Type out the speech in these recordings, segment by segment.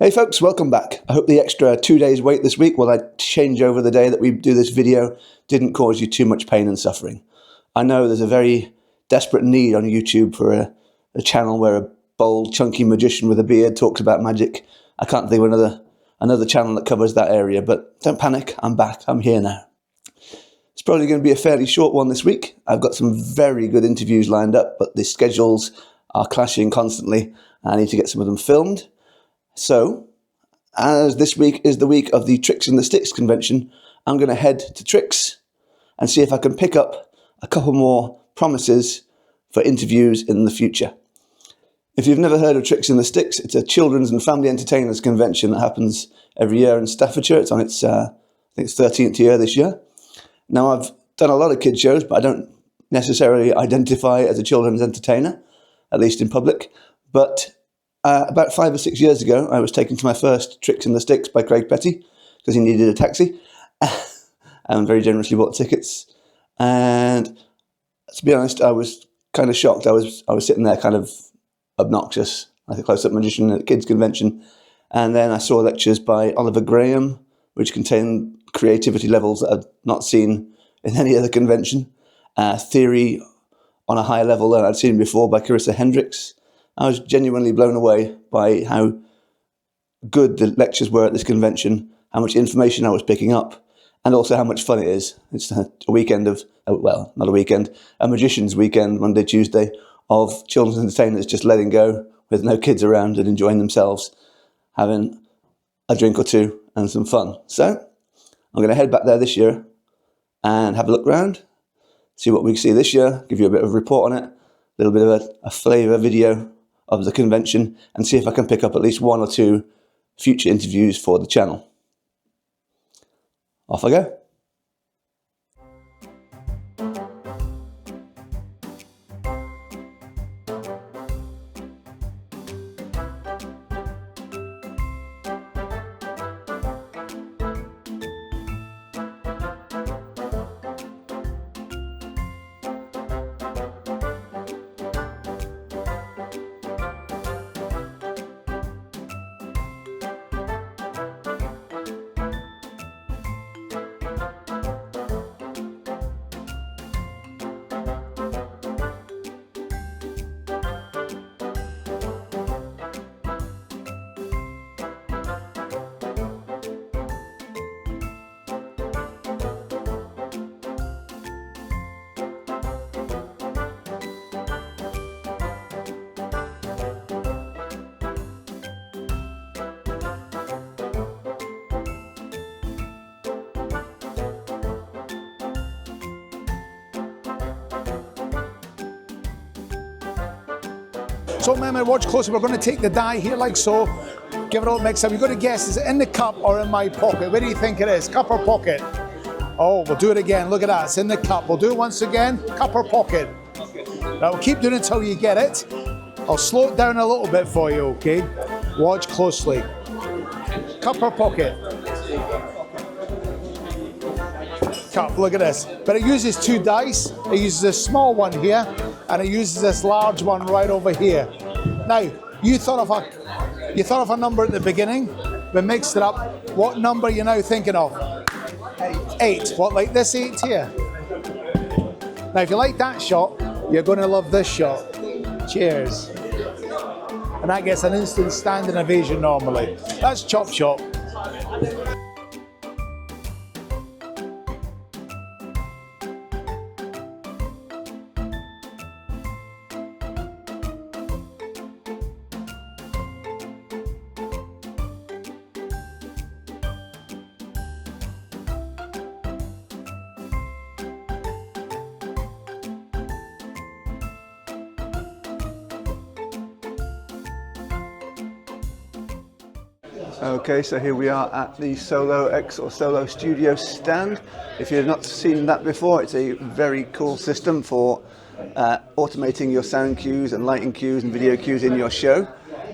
Hey folks, welcome back. I hope the extra 2 days wait this week while I change over the day that we do this video didn't cause you too much pain and suffering. I know there's a very desperate need on YouTube for a channel where a bold, chunky magician with a beard talks about magic. I can't think of another channel that covers that area, but don't panic, I'm back, I'm here now. It's probably going to be a fairly short one this week. I've got some very good interviews lined up, but the schedules are clashing constantly. I need to get some of them filmed. So, as this week is the week of the Trix and the Stix convention, I'm going to head to Trix and see if I can pick up a couple more promises for interviews in the future. If you've never heard of Trix and the Stix, it's a children's and family entertainers convention that happens every year in Staffordshire. It's on its, I think it's 13th year this year. Now, I've done a lot of kids shows, but I don't necessarily identify as a children's entertainer, at least in public. But about 5 or 6 years ago, I was taken to my first Trix and the Stix by Craig Petty because he needed a taxi and very generously bought tickets. And to be honest, I was kind of shocked. I was sitting there kind of obnoxious, like a close-up magician at a kids' convention. And then I saw lectures by Oliver Graham, which contained creativity levels that I've not seen in any other convention. Theory on a higher level than I'd seen before by Carissa Hendricks. I was genuinely blown away by how good the lectures were at this convention, how much information I was picking up, and also how much fun it is. It's a weekend of, well, not a weekend, a magician's weekend, Monday, Tuesday, of children's entertainers just letting go with no kids around and enjoying themselves, having a drink or two and some fun. So I'm going to head back there this year and have a look around, see what we see this year, give you a bit of a report on it, a little bit of a flavour video of the convention, and see if I can pick up at least 1 or 2 future interviews for the channel. Off I go. So remember, watch closely, we're going to take the die here like so, give it all mix up. You've got to guess, is it in the cup or in my pocket? Where do you think it is, cup or pocket? Oh, we'll do it again, look at that, it's in the cup. We'll do it once again, cup or pocket? Now we'll keep doing it until you get it. I'll slow it down a little bit for you, okay? Watch closely. Cup or pocket? Cup, look at this. But it uses 2 dice. It uses a small one here, and it uses this large one right over here. Now, you thought of a number at the beginning, we mixed it up. What number are you now thinking of? 8. What, like this 8 here? Now, if you like that shot, you're going to love this shot. Cheers. And that gets an instant standing ovation normally. That's Chop Chop. Okay, so here we are at the Solo X or Solo Studio stand. If you've not seen that before, it's a very cool system for automating your sound cues and lighting cues and video cues in your show,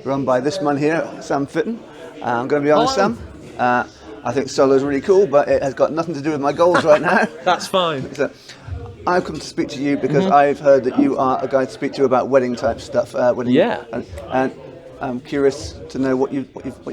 run by this man here, Sam Fitton. I'm going to be honest, Sam, I think Solo's really cool, but it has got nothing to do with my goals right now. That's fine. So, I've come to speak to you because I've heard that you are a guy to speak to about wedding type stuff. Yeah. And I'm curious to know what you've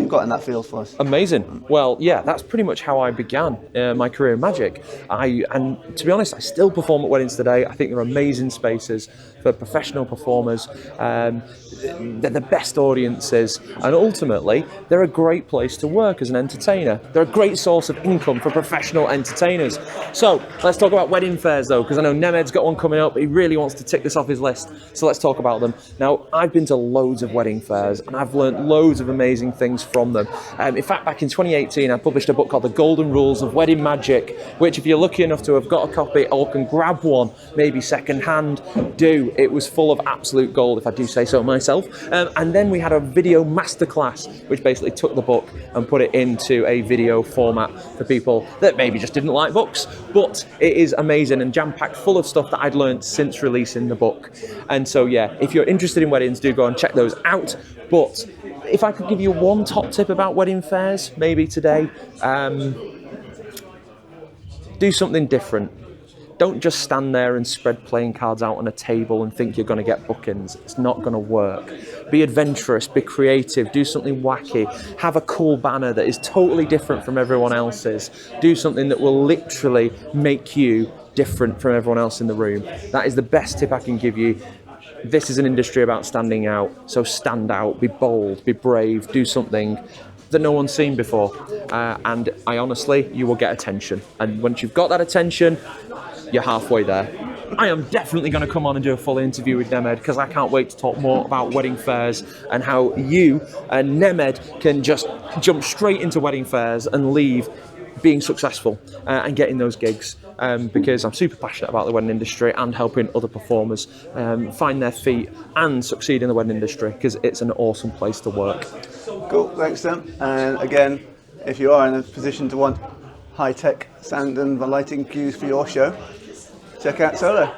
got in that field for us. Amazing. Well, yeah, that's pretty much how I began my career in magic. And to be honest, I still perform at weddings today. I think they're amazing spaces for professional performers. They're the best audiences, and ultimately, they're a great place to work as an entertainer. They're a great source of income for professional entertainers. So let's talk about wedding fairs, though, because I know Nemed's got one coming up. He really wants to tick this off his list. So let's talk about them. Now, I've been to loads of wedding fairs, and I've learned loads of amazing things from them. In fact, back in 2018, I published a book called The Golden Rules of Wedding Magic, which, if you're lucky enough to have got a copy or can grab one, maybe second hand, do. It was full of absolute gold, if I do say so myself. And then we had a video masterclass, which basically took the book and put it into a video format for people that maybe just didn't like books. But it is amazing and jam-packed full of stuff that I'd learned since releasing the book. And so, yeah, if you're interested in weddings, do go and check those out. But if I could give you one top tip about wedding fairs, maybe today, do something different. Don't just stand there and spread playing cards out on a table and think you're going to get bookings. It's not going to work. Be adventurous, be creative, do something wacky, have a cool banner that is totally different from everyone else's. Do something that will literally make you different from everyone else in the room. That is the best tip I can give you. This is an industry about standing out, so stand out, be bold, be brave, do something that no one's seen before. And I honestly, you will get attention. And once you've got that attention, you're halfway there. I am definitely going to come on and do a full interview with Nemed, because I can't wait to talk more about wedding fairs and how you and Nemed can just jump straight into wedding fairs and leave being successful and getting those gigs, because I'm super passionate about the wedding industry and helping other performers find their feet and succeed in the wedding industry, because it's an awesome place to work. Cool, thanks Sam. And again, if you are in a position to want high-tech sound and lighting cues for your show, check out Solo.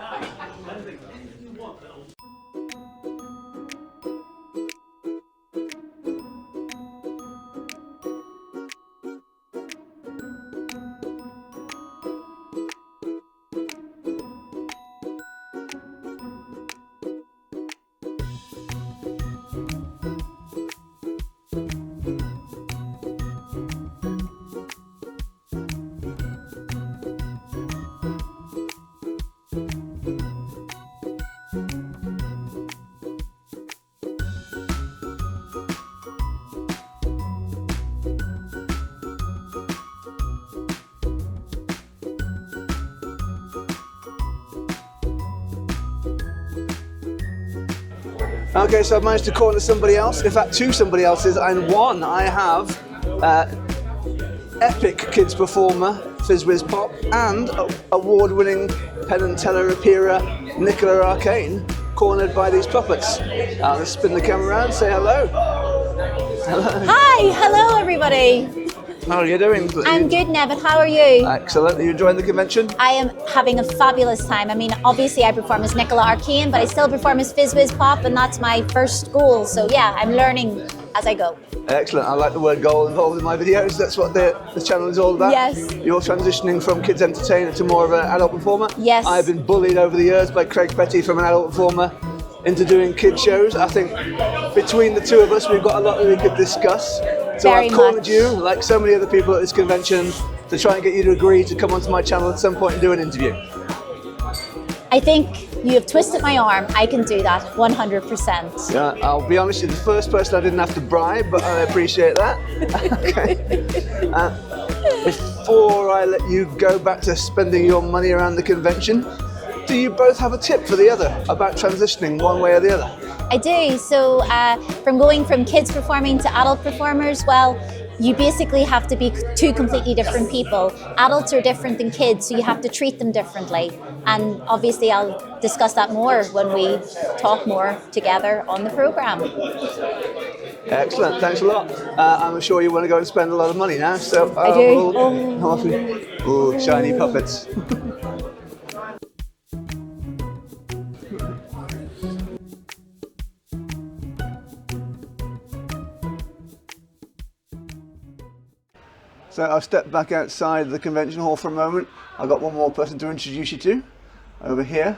Okay, so I've managed to corner somebody else, in fact two somebody else's, and one I have epic kids performer, Fizzwiz Pop, and award-winning Penn and Teller appearer, Nicola Arcane, cornered by these puppets. Let's spin the camera around, say hello. Hello. Hi, hello everybody. How are you doing? I'm good, Nevin. How are you? Excellent. Are you enjoying the convention? I am having a fabulous time. I mean, obviously I perform as Nicola Arcane, but I still perform as Fizzwiz Pop, and that's my first goal. So yeah, I'm learning as I go. Excellent. I like the word goal involved in my videos. That's what the channel is all about. Yes. You're transitioning from kids entertainer to more of an adult performer. Yes. I've been bullied over the years by Craig Petty from an adult performer into doing kid shows. I think between the two of us, we've got a lot that we could discuss. So Very I've cornered much. you, like so many other people at this convention, to try and get you to agree to come onto my channel at some point and do an interview. I think you have twisted my arm. I can do that 100%. Yeah, I'll be honest, you're the first person I didn't have to bribe, but I appreciate that. Okay. Before I let you go back to spending your money around the convention, do you both have a tip for the other about transitioning one way or the other? I do. So from going from kids performing to adult performers, well, you basically have to be two completely different people. Adults are different than kids, so you have to treat them differently. And obviously I'll discuss that more when we talk more together on the program. Excellent, thanks a lot. I'm sure you want to go and spend a lot of money now, so I do. Oh, shiny puppets. So I've stepped back outside the convention hall for a moment. I've got one more person to introduce you to. Over here,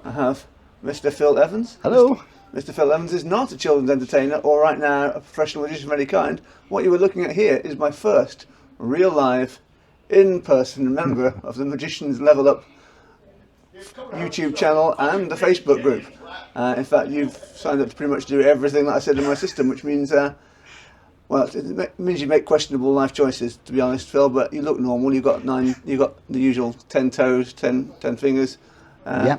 I have Mr. Phil Evans. Hello. Mr. Phil Evans is not a children's entertainer or right now a professional magician of any kind. What you were looking at here is my first real live, in-person member of the Magicians Level Up YouTube channel and the Facebook group. In fact, you've signed up to pretty much do everything that I said in my system, which means, well, it means you make questionable life choices, to be honest, Phil. But you look normal. You've got the usual 10 toes, 10 fingers. Yeah.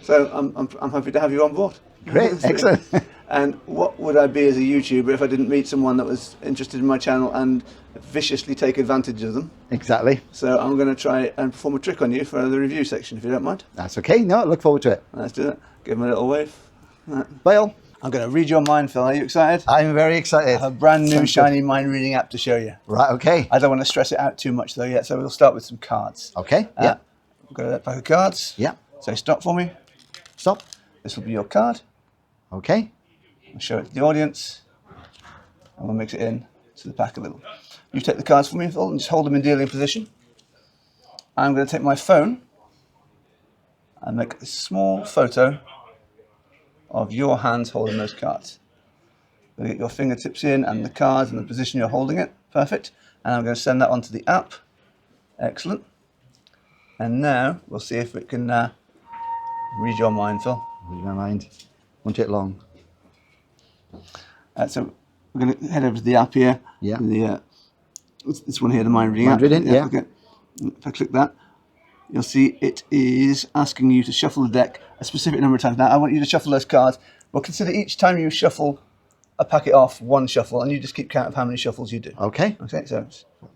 So I'm happy to have you on board. Great, excellent. And what would I be as a YouTuber if I didn't meet someone that was interested in my channel and viciously take advantage of them? Exactly. So I'm going to try and perform a trick on you for the review section, if you don't mind. That's okay. No, I look forward to it. Let's do that. Give him a little wave. Right. Bill, I'm going to read your mind, Phil. Are you excited? I'm very I excited. have a brand new Sounds shiny mind reading app to show you. Right, okay. I don't want to stress it out too much though yet, so we'll start with some cards. Okay, yeah. We've got a pack of cards. Yeah. So stop for me. Stop. This will be your card. Okay. I'll show it to the audience. And we'll mix it in to the pack a little. You take the cards for me, Phil, and just hold them in dealing position. I'm going to take my phone and make a small photo of your hands holding those cards. You'll get your fingertips in and the cards and the position you're holding it. Perfect. And I'm going to send that onto the app. Excellent. And now we'll see if it can read your mind, Phil. Read my mind. Won't take long. So we're going to head over to the app here. Yeah. This one here, the mind reading app. Mind reading, yeah. Okay. If I click that, you'll see it is asking you to shuffle the deck a specific number of times. Now I want you to shuffle those cards. Well, consider each time you shuffle a packet off one shuffle, and you just keep count of how many shuffles you do. Okay. Okay, so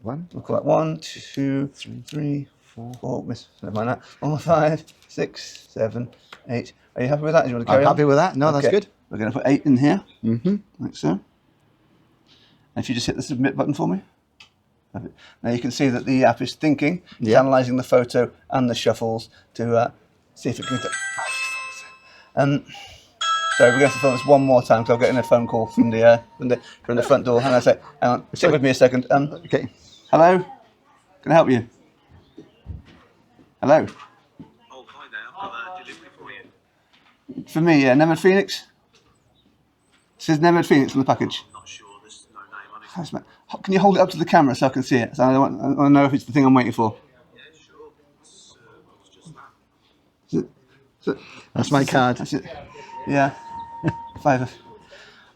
One. we'll call that 1, 2, 3, 4, never mind that. 4, 5, 6, 7, 8. Are you happy with that? Do you want to carry I'm on? happy with that. No, that's Okay. good. We're going to put 8 in here, Mm-hmm. like so. And if you just hit the submit button for me. Perfect. Now you can see that the app is thinking, it's Yeah. analysing the photo and the shuffles to see if it can... Sorry, we're going to film this one more time because I'm getting a phone call from the front door. And I say, hang on, stick with me a second. Okay. Hello? Can I help you? Hello? Oh, hi there. I've got a delivery for you. For me, yeah, Nemad Phoenix? It says Nemad Phoenix on the package. I'm not sure. There's no name on it. Thanks, mate. Can you hold it up to the camera so I can see it? So I want to know if it's the thing I'm waiting for. Yeah, sure. It's just that. Is it- That's my card. That's it. Yeah. 5.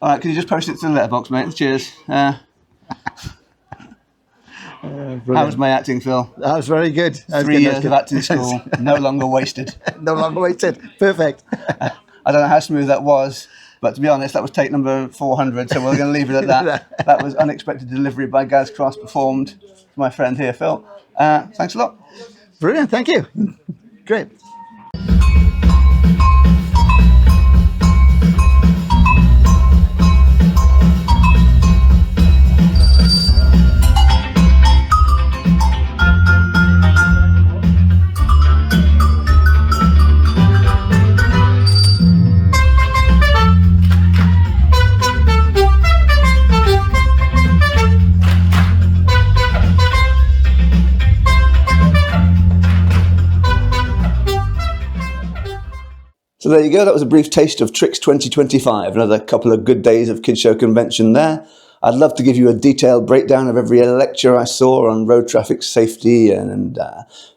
All right, can you just post it to the letterbox, mate? Cheers. How was my acting, Phil? That was very good. That was 3 good, years that of was acting good. school, no longer wasted. No longer waited. Perfect. I don't know how smooth that was, but to be honest, that was take number 400, so we're going to leave it at that. That was Unexpected Delivery by Gaz Cross, performed by my friend here, Phil. Thanks a lot. Brilliant. Thank you. Great. So there you go, that was a brief taste of Trix 2025, another couple of good days of Kids Show Convention there. I'd love to give you a detailed breakdown of every lecture I saw on road traffic safety and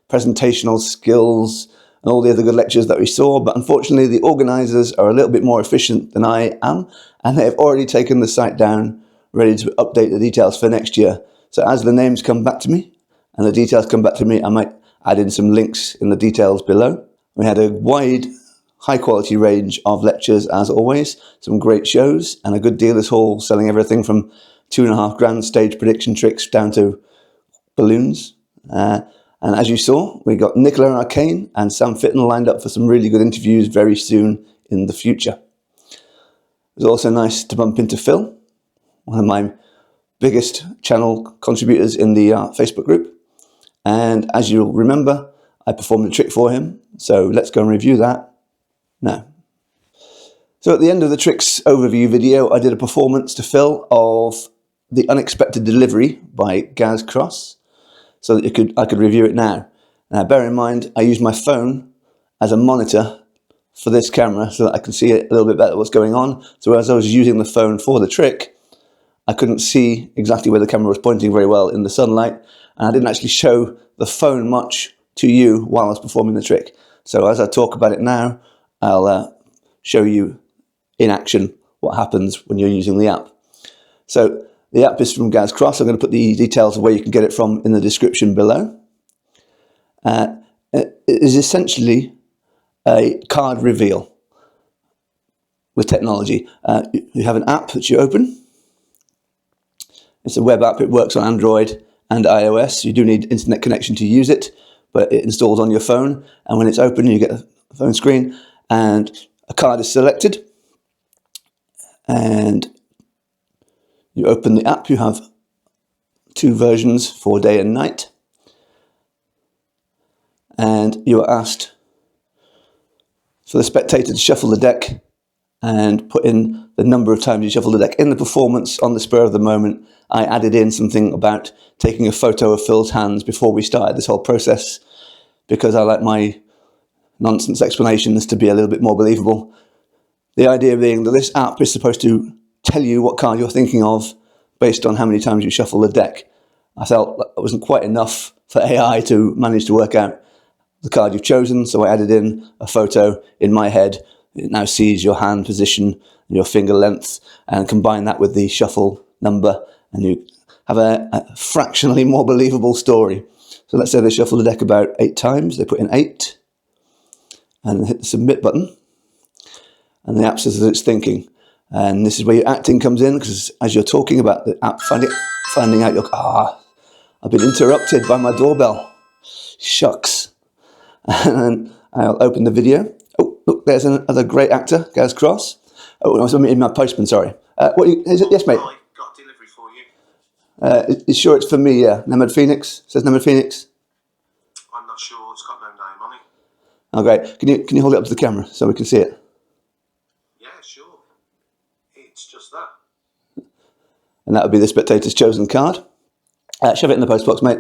presentational skills and all the other good lectures that we saw, but unfortunately the organisers are a little bit more efficient than I am, and they've already taken the site down, ready to update the details for next year. So as the names come back to me and the details come back to me, I might add in some links in the details below. We had a wide, high quality range of lectures as always, some great shows and a good dealers hall selling everything from $2.5 grand stage prediction tricks down to balloons. And as you saw, we got Nicola Arcane and Sam Fitton lined up for some really good interviews very soon in the future. It was also nice to bump into Phil, one of my biggest channel contributors in the Facebook group. And as you'll remember, I performed a trick for him. So let's go and review that now. So at the end of the Trix overview video, I did a performance to Phil of The Unexpected Delivery by Gaz Cross, so that I could review it now. Now bear in mind, I used my phone as a monitor for this camera so that I can see a little bit better what's going on. So as I was using the phone for the trick, I couldn't see exactly where the camera was pointing very well in the sunlight, and I didn't actually show the phone much to you while I was performing the trick. So as I talk about it now, I'll show you in action what happens when you're using the app. So the app is from Gaz Cross. I'm going to put the details of where you can get it from in the description below. It is essentially a card reveal with technology. You have an app that you open. It's a web app. It works on Android and iOS. You do need internet connection to use it, but it installs on your phone. And when it's open, you get a phone screen and a card is selected. And you open the app. You have two versions for day and night. And you are asked for the spectator to shuffle the deck and put in the number of times you shuffle the deck. In the performance, on the spur of the moment, I added in something about taking a photo of Phil's hands before we started this whole process, because I like my nonsense explanations to be a little bit more believable. The idea being that this app is supposed to tell you what card you're thinking of based on how many times you shuffle the deck. I felt that wasn't quite enough for AI to manage to work out the card you've chosen, so I added in a photo in my head. It now sees your hand position, your finger length, and combine that with the shuffle number, and you have a fractionally more believable story. So let's say they shuffle the deck about 8 times. They put in 8 and hit the submit button, and the app says that it's thinking. And this is where your acting comes in, because as you're talking about the app finding out I've been interrupted by my doorbell. Shucks. And then I'll open the video. Oh, look, there's another great actor, Gaz Cross. Oh, I was in my postman, sorry. Yes, mate. I got a delivery for you. You sure it's for me, yeah? Nemad Phoenix? Says Nemad Phoenix? I'm not sure. It's got no name on it. Oh, great. Can you hold it up to the camera so we can see it? Yeah, sure. It's just that. And that would be the spectator's chosen card. Shove it in the postbox, mate.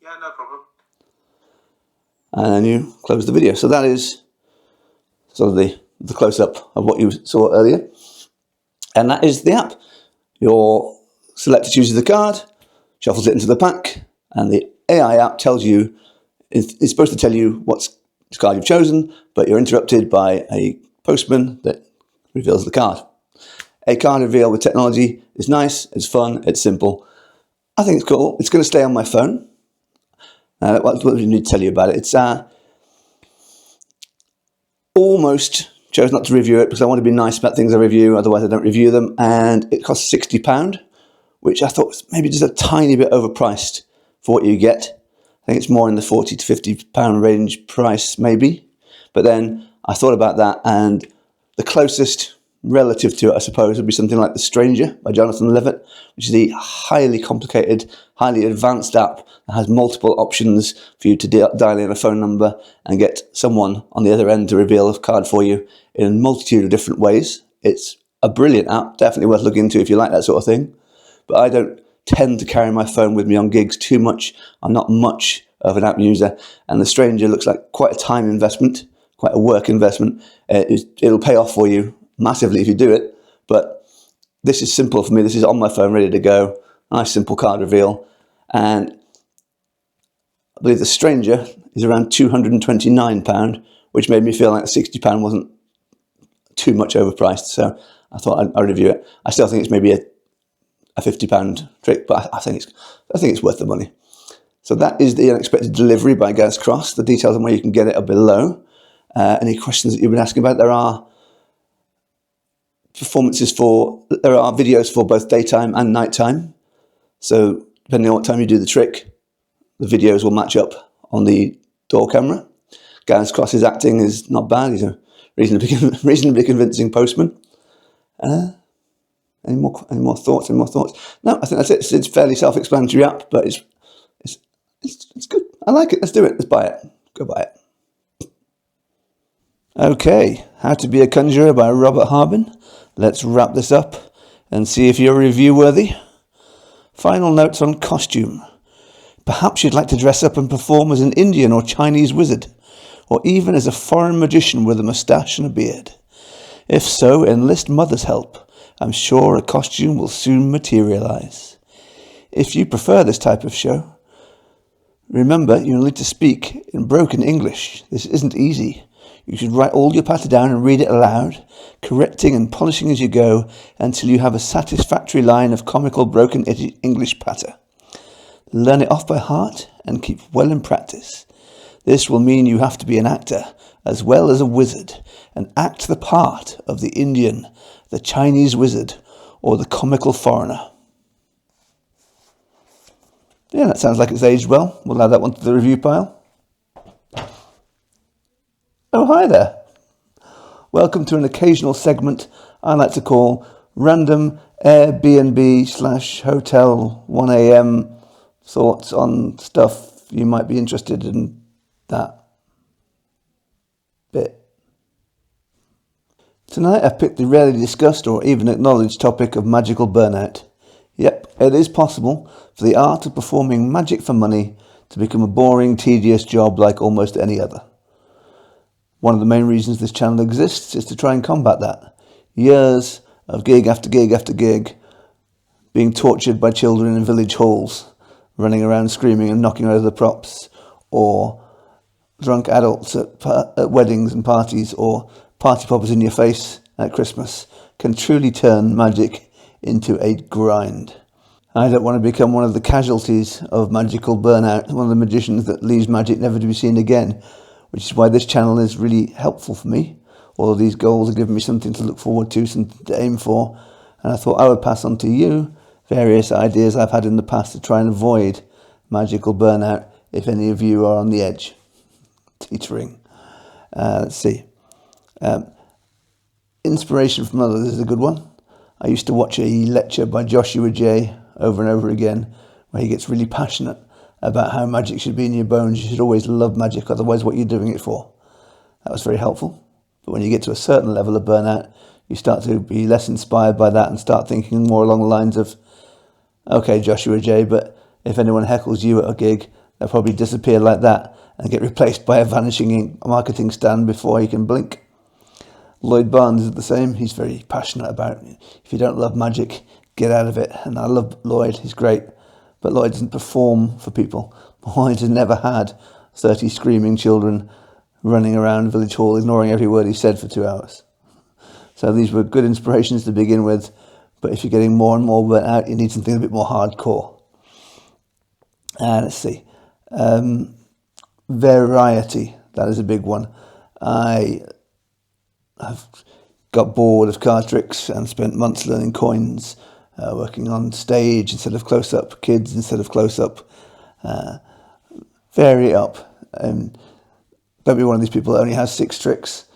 Yeah, no problem. And then you close the video. So that is sort of the close-up of what you saw earlier. And that is the app. Your selector chooses the card, shuffles it into the pack, and the AI app tells you, it's supposed to tell you what card you've chosen, but you're interrupted by a postman that reveals the card. A card reveal with technology is nice, it's fun, it's simple. I think it's cool. It's going to stay on my phone. What do we need to tell you about it? It's almost chose not to review it because I want to be nice about things I review, otherwise I don't review them. And it costs £60, which I thought was maybe just a tiny bit overpriced for what you get. I think it's more in the £40 to £50 range price, maybe. But then I thought about that, and the closest relative to it, I suppose, would be something like The Stranger by Jonathan Levitt, which is the highly complicated, highly advanced app that has multiple options for you to dial in a phone number and get someone on the other end to reveal a card for you in a multitude of different ways. It's a brilliant app, definitely worth looking into if you like that sort of thing. But I don't tend to carry my phone with me on gigs too much. I'm not much of an app user, and The Stranger looks like quite a time investment, quite a work investment. It'll pay off for you massively if you do it, but this is simple for me. This is on my phone, ready to go. Nice, simple card reveal. And I believe The Stranger is around £229, which made me feel like £60 wasn't too much overpriced. So I thought I'd review it. I still think it's maybe a £50 trick, but I think it's worth the money. So that is the Unexpected Delivery by Gaz Cross. The details on where you can get it are below. Any questions that you've been asking about? There are videos for both daytime and nighttime. So depending on what time you do the trick, the videos will match up on the door camera. Gaz Cross's acting is not bad. He's a reasonably convincing postman. Any more thoughts? No, I think that's it. It's a fairly self-explanatory app, but it's good. I like it. Let's do it. Let's buy it. Go buy it. Okay, How to Be a Conjurer by Robert Harbin. Let's wrap this up and see if you're review worthy. Final notes on costume. Perhaps you'd like to dress up and perform as an Indian or Chinese wizard, or even as a foreign magician with a moustache and a beard? If so, enlist Mother's help. I'm sure a costume will soon materialize. If you prefer this type of show, remember you'll need to speak in broken English. This isn't easy. You should write all your patter down and read it aloud, correcting and polishing as you go until you have a satisfactory line of comical broken English patter. Learn it off by heart and keep well in practice. This will mean you have to be an actor as well as a wizard and act the part of the Indian, the Chinese wizard, or the comical foreigner. Yeah, that sounds like it's aged well. We'll add that one to the review pile. Oh, hi there. Welcome to an occasional segment I like to call Random Airbnb/Hotel 1am thoughts on stuff you might be interested in that bit. Tonight I've picked the rarely discussed or even acknowledged topic of magical burnout. Yep, it is possible for the art of performing magic for money to become a boring, tedious job like almost any other. One of the main reasons this channel exists is to try and combat that. Years of gig after gig after gig, being tortured by children in village halls, running around screaming and knocking over the props, or drunk adults at weddings and parties, or party poppers in your face at Christmas, can truly turn magic into a grind. I don't want to become one of the casualties of magical burnout, one of the magicians that leaves magic never to be seen again, which is why this channel is really helpful for me. All of these goals are giving me something to look forward to, something to aim for, and I thought I would pass on to you various ideas I've had in the past to try and avoid magical burnout if any of you are on the edge, teetering. Let's see. Inspiration from others is a good one. I used to watch a lecture by Joshua J over and over again where he gets really passionate about how magic should be in your bones. You should always love magic, otherwise what you're doing it for. That was very helpful. But when you get to a certain level of burnout, you start to be less inspired by that and start thinking more along the lines of, okay, Joshua J, but if anyone heckles you at a gig, they'll probably disappear like that and get replaced by a vanishing marketing stand before you can blink. Lloyd Barnes is the same. He's very passionate about it. If you don't love magic, get out of it. And I love Lloyd. He's great. But Lloyd doesn't perform for people. Lloyd has never had 30 screaming children running around Village Hall, ignoring every word he said for 2 hours. So these were good inspirations to begin with. But if you're getting more and more burnt out, you need something a bit more hardcore. Let's see. Variety. That is a big one. I've got bored of card tricks and spent months learning coins, working on stage instead of close-up, kids instead of close-up. Vary it up. Don't be one of these people that only has 6 tricks.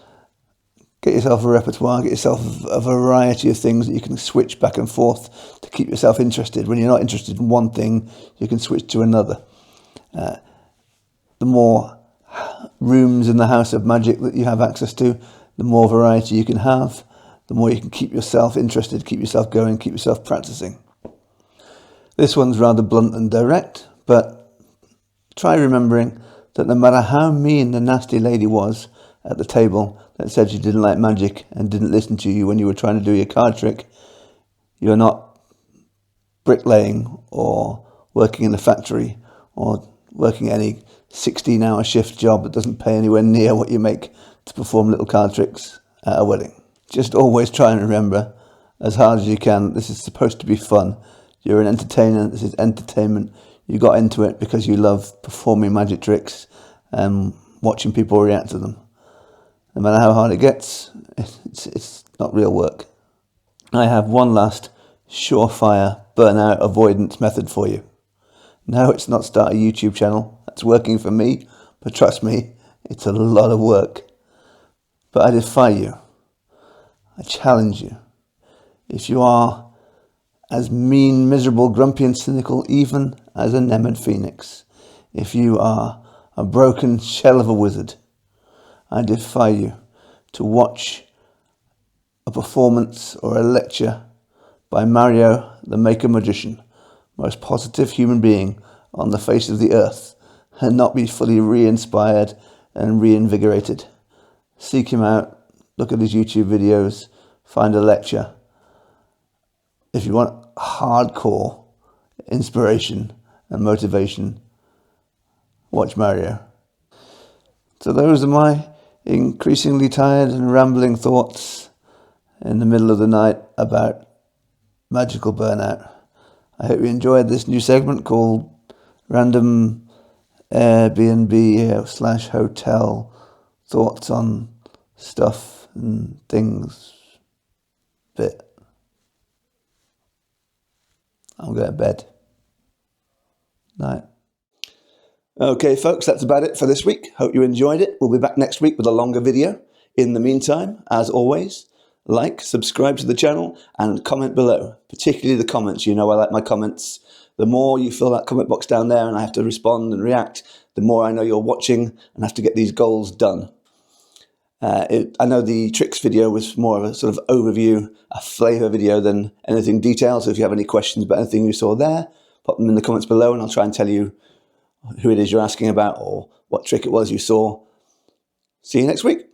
Get yourself a repertoire, get yourself a variety of things that you can switch back and forth to keep yourself interested. When you're not interested in one thing, you can switch to another. The more rooms in the house of magic that you have access to, the more variety you can have, the more you can keep yourself interested, keep yourself going, keep yourself practicing. This one's rather blunt and direct, but try remembering that no matter how mean the nasty lady was at the table that said she didn't like magic and didn't listen to you when you were trying to do your card trick, you're not bricklaying or working in a factory or working any 16-hour shift job that doesn't pay anywhere near what you make to perform little card tricks at a wedding. Just always try and remember, as hard as you can, this is supposed to be fun. You're an entertainer, this is entertainment. You got into it because you love performing magic tricks and watching people react to them. No matter how hard it gets, it's not real work. I have one last surefire burnout avoidance method for you. No, it's not start a YouTube channel. That's working for me, but trust me, it's a lot of work. But I defy you. I challenge you. If you are as mean, miserable, grumpy and cynical even as a Nemad Phoenix, if you are a broken shell of a wizard, I defy you to watch a performance or a lecture by Mario, the Maker Magician, most positive human being on the face of the earth, and not be fully re-inspired and reinvigorated. Seek him out, look at his YouTube videos, find a lecture. If you want hardcore inspiration and motivation, watch Mario. So those are my increasingly tired and rambling thoughts in the middle of the night about magical burnout. I hope you enjoyed this new segment called Random Airbnb / hotel thoughts on stuff and things bit. I'm going to bed. Night. Okay, folks, that's about it for this week. Hope you enjoyed it. We'll be back next week with a longer video. In the meantime, as always, like, subscribe to the channel, and comment below. Particularly the comments. You know I like my comments. The more you fill that comment box down there and I have to respond and react, the more I know you're watching and have to get these goals done. I know the Trix video was more of a sort of overview, a flavour video than anything detailed. So if you have any questions about anything you saw there, pop them in the comments below and I'll try and tell you who it is you're asking about or what trick it was you saw. See you next week.